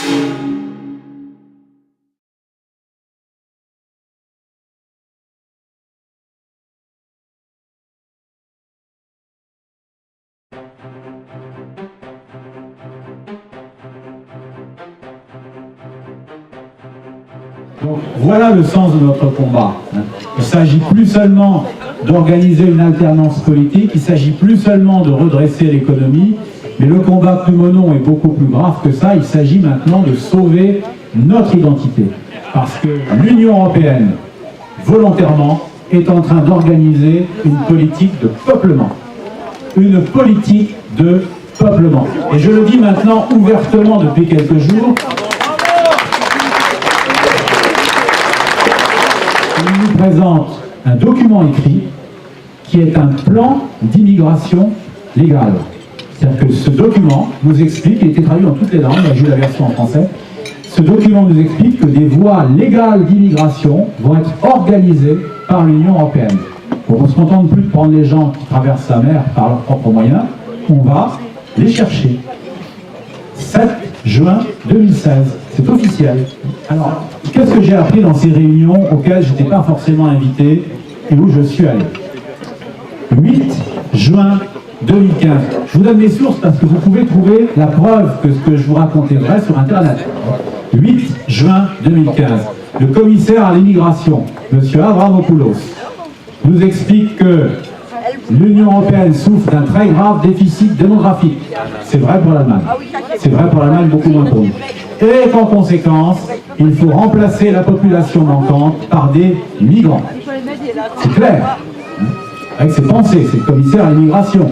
Donc voilà le sens de notre combat. Il ne s'agit plus seulement d'organiser une alternance politique, il ne s'agit plus seulement de redresser l'économie, mais le combat que nous menons est beaucoup plus grave que ça. Il s'agit maintenant de sauver notre identité. Parce que l'Union européenne, volontairement, est en train d'organiser une politique de peuplement. Une politique de peuplement. Et je le dis maintenant ouvertement depuis quelques jours. Il nous présente un document écrit qui est un plan d'immigration légale. C'est-à-dire que ce document nous explique, il a été traduit dans toutes les langues, j'ai eu la version en français, ce document nous explique que des voies légales d'immigration vont être organisées par l'Union européenne. On ne se contente plus de prendre les gens qui traversent la mer par leurs propres moyens, on va les chercher. 7 juin 2016, c'est officiel. Alors, qu'est-ce que j'ai appris dans ces réunions auxquelles je n'étais pas forcément invité et où je suis allé? 8 juin 2015. Je vous donne mes sources parce que vous pouvez trouver la preuve que ce que je vous racontais vrai sur Internet. 8 juin 2015. Le commissaire à l'immigration, M. Avramopoulos, nous explique que l'Union européenne souffre d'un très grave déficit démographique. C'est vrai pour l'Allemagne. C'est vrai pour l'Allemagne, beaucoup moins pour nous. Et qu'en conséquence, il faut remplacer la population manquante par des migrants. C'est clair. Avec ses pensées, c'est le commissaire à l'immigration.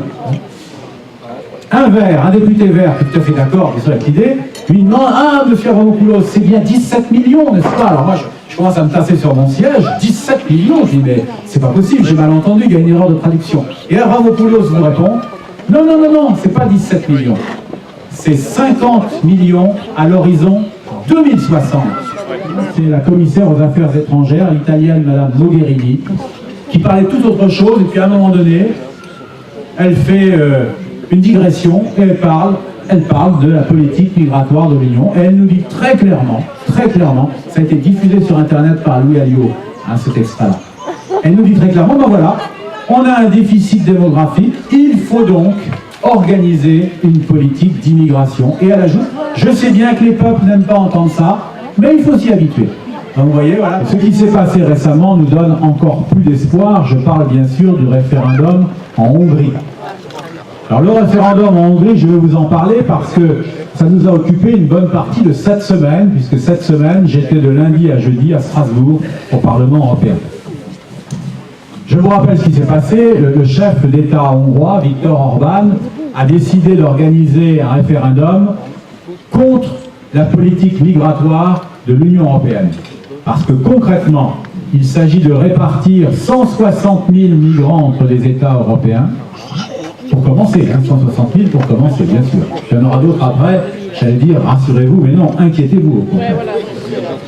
Un député vert, qui est tout à fait d'accord avec l'idée, lui demande, monsieur Avramopoulos, c'est bien 17 millions, n'est-ce pas? Alors moi, je commence à me tasser sur mon siège, 17 millions, je dis, mais c'est pas possible, j'ai mal entendu, il y a une erreur de traduction. Et Avramopoulos vous répond, non, c'est pas 17 millions, c'est 50 millions à l'horizon 2060. C'est la commissaire aux affaires étrangères, l'italienne Madame Mogherini, qui parlait de toute autre chose, et puis à un moment donné, elle fait une digression, et elle parle de la politique migratoire de l'Union, et elle nous dit très clairement, ça a été diffusé sur Internet par Louis Alliot, cet extrait-là. Elle nous dit très clairement, ben voilà, on a un déficit démographique, il faut donc organiser une politique d'immigration. Et elle ajoute, je sais bien que les peuples n'aiment pas entendre ça, mais il faut s'y habituer. Donc vous voyez, voilà. Ce qui s'est passé récemment nous donne encore plus d'espoir. Je parle bien sûr du référendum en Hongrie. Alors le référendum en Hongrie, je vais vous en parler parce que ça nous a occupé une bonne partie de cette semaine, puisque cette semaine, j'étais de lundi à jeudi à Strasbourg, au Parlement européen. Je vous rappelle ce qui s'est passé. Le chef d'État hongrois, Viktor Orban, a décidé d'organiser un référendum contre la politique migratoire de l'Union européenne. Parce que concrètement, il s'agit de répartir 160 000 migrants entre les États européens. Pour commencer, 160 000 pour commencer, bien sûr. Il y en aura d'autres après, j'allais dire, rassurez-vous, mais non, inquiétez-vous.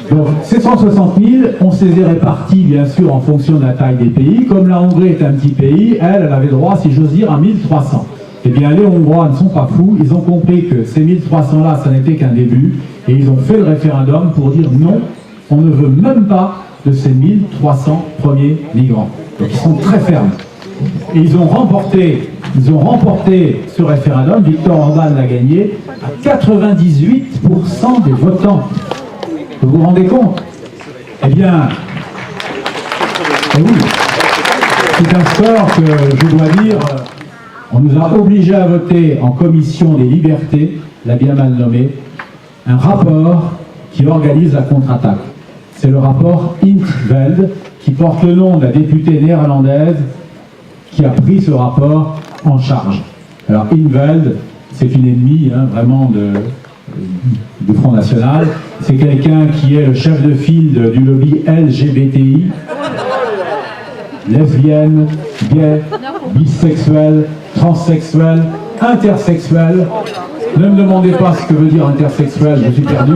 Donc, ces 160 000, on se les est répartis, bien sûr, en fonction de la taille des pays. Comme la Hongrie est un petit pays, elle avait droit, si j'ose dire, à 1300. Eh bien, les Hongrois ne sont pas fous, ils ont compris que ces 1300-là, ça n'était qu'un début, et ils ont fait le référendum pour dire non, on ne veut même pas de ces 1300 premiers migrants. Donc, ils sont très fermes. Et ils ont remporté ce référendum. Viktor Orban l'a gagné à 98% des votants. Vous vous rendez compte? Eh bien, oui, c'est un score que je dois dire, on nous a obligés à voter en commission des libertés, l'a bien mal nommé, un rapport qui organise la contre-attaque. C'est le rapport In 't Veld, qui porte le nom de la députée néerlandaise qui a pris ce rapport en charge. Alors In 't Veld, c'est une ennemie vraiment du Front National. C'est quelqu'un qui est le chef de file du lobby LGBTI, lesbienne, gay, bisexuel, transsexuel, intersexuel. Ne me demandez pas ce que veut dire intersexuel, je suis perdu.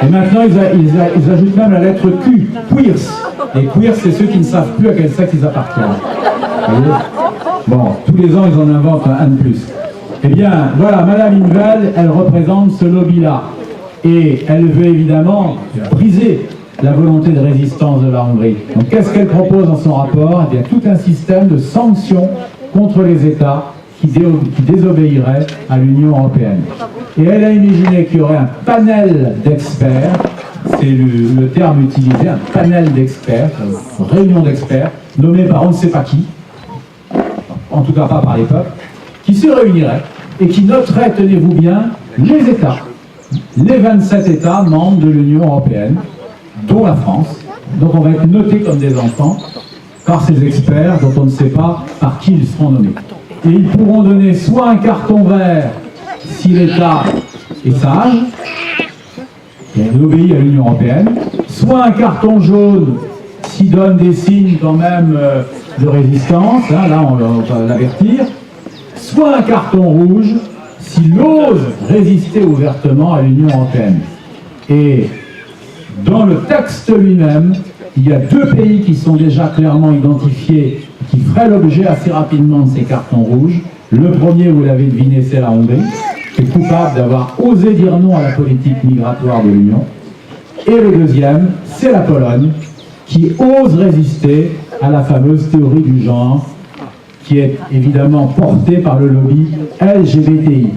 Et maintenant, ils ajoutent même la lettre Q, queers. Et queers, c'est ceux qui ne savent plus à quel sexe ils appartiennent. Vous voyez ? Bon, tous les ans, ils en inventent un de plus. Eh bien, voilà, Madame In 't Veld, elle représente ce lobby-là. Et elle veut évidemment briser la volonté de résistance de la Hongrie. Donc qu'est-ce qu'elle propose dans son rapport? Eh bien, tout un système de sanctions contre les États qui désobéiraient à l'Union européenne. Et elle a imaginé qu'il y aurait un panel d'experts, c'est le terme utilisé, un panel d'experts, une réunion d'experts, nommée par on ne sait pas qui, en tout cas pas par les peuples, qui se réunirait et qui noterait, tenez-vous bien, les États, les 27 États membres de l'Union européenne, dont la France. Donc on va être notés comme des enfants par ces experts dont on ne sait pas par qui ils seront nommés. Et ils pourront donner soit un carton vert si l'État est sage, et obéit à l'Union européenne, soit un carton jaune s'il donne des signes quand même de résistance, hein, là on va l'avertir, soit un carton rouge s'il ose résister ouvertement à l'Union européenne. Et dans le texte lui-même, il y a deux pays qui sont déjà clairement identifiés, qui feraient l'objet assez rapidement de ces cartons rouges. Le premier, vous l'avez deviné, c'est la Hongrie, qui est coupable d'avoir osé dire non à la politique migratoire de l'Union. Et le deuxième, c'est la Pologne, qui ose résister à la fameuse théorie du genre, qui est évidemment portée par le lobby LGBTI.